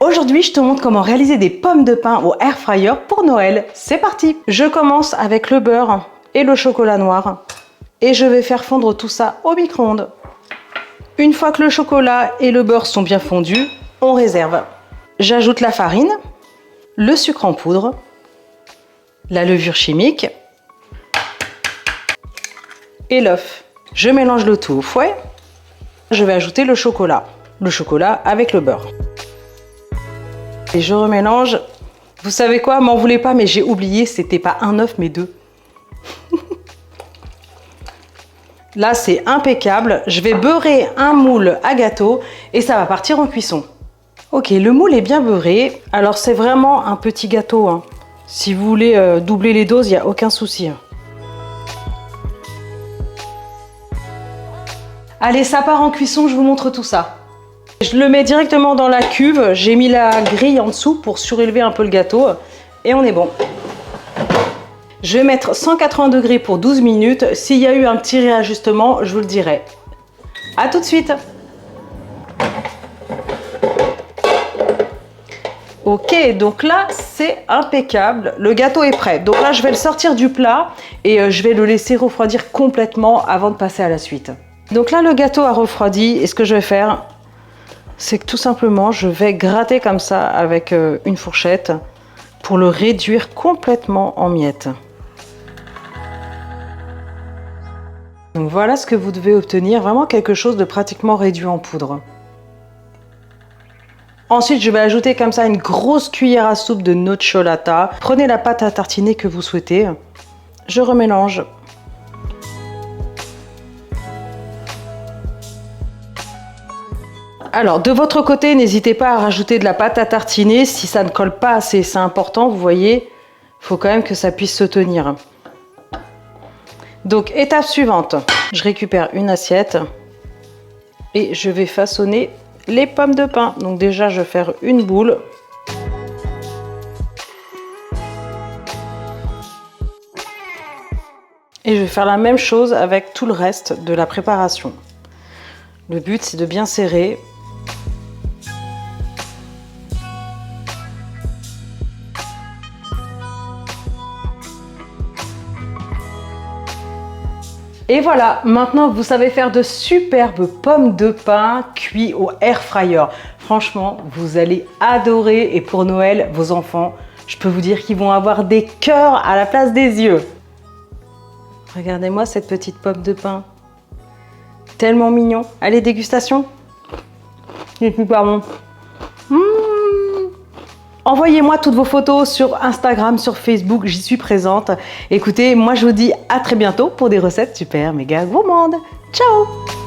Aujourd'hui, je te montre comment réaliser des pommes de pain au air fryer pour Noël. C'est parti! Je commence avec le beurre et le chocolat noir et je vais faire fondre tout ça au micro-ondes. Une fois que le chocolat et le beurre sont bien fondus, on réserve. J'ajoute la farine, le sucre en poudre, la levure chimique et l'œuf. Je mélange le tout au fouet. Je vais ajouter le chocolat avec le beurre. Et je remélange. Vous savez quoi, m'en voulez pas, mais j'ai oublié, c'était pas un œuf mais deux. Là, c'est impeccable. Je vais beurrer un moule à gâteau et ça va partir en cuisson. Ok, le moule est bien beurré. Alors, c'est vraiment un petit gâteau, hein. Si vous voulez doubler les doses, il n'y a aucun souci. Allez, ça part en cuisson, je vous montre tout ça. Je le mets directement dans la cuve. J'ai mis la grille en dessous pour surélever un peu le gâteau. Et on est bon. Je vais mettre 180 degrés pour 12 minutes. S'il y a eu un petit réajustement, je vous le dirai. À tout de suite. Ok, donc là, c'est impeccable. Le gâteau est prêt. Donc là, je vais le sortir du plat et je vais le laisser refroidir complètement avant de passer à la suite. Donc là, le gâteau a refroidi et ce que je vais faire, c'est que tout simplement, je vais gratter comme ça avec une fourchette pour le réduire complètement en miettes. Donc voilà ce que vous devez obtenir, vraiment quelque chose de pratiquement réduit en poudre. Ensuite, je vais ajouter comme ça une grosse cuillère à soupe de nocciolata. Prenez la pâte à tartiner que vous souhaitez. Je remélange. Alors, de votre côté, n'hésitez pas à rajouter de la pâte à tartiner. Si ça ne colle pas assez, c'est important, vous voyez. Il faut quand même que ça puisse se tenir. Donc, étape suivante. Je récupère une assiette et je vais façonner les pommes de pain. Donc déjà, je vais faire une boule. Et je vais faire la même chose avec tout le reste de la préparation. Le but, c'est de bien serrer. Et voilà, maintenant vous savez faire de superbes pommes de pain cuits au air fryer. Franchement, vous allez adorer et pour Noël, vos enfants, je peux vous dire qu'ils vont avoir des cœurs à la place des yeux. Regardez-moi cette petite pomme de pain. Tellement mignon. Allez, dégustation. C'est super bon. Envoyez-moi toutes vos photos sur Instagram, sur Facebook, j'y suis présente. Écoutez, moi je vous dis à très bientôt pour des recettes super méga gourmandes. Ciao!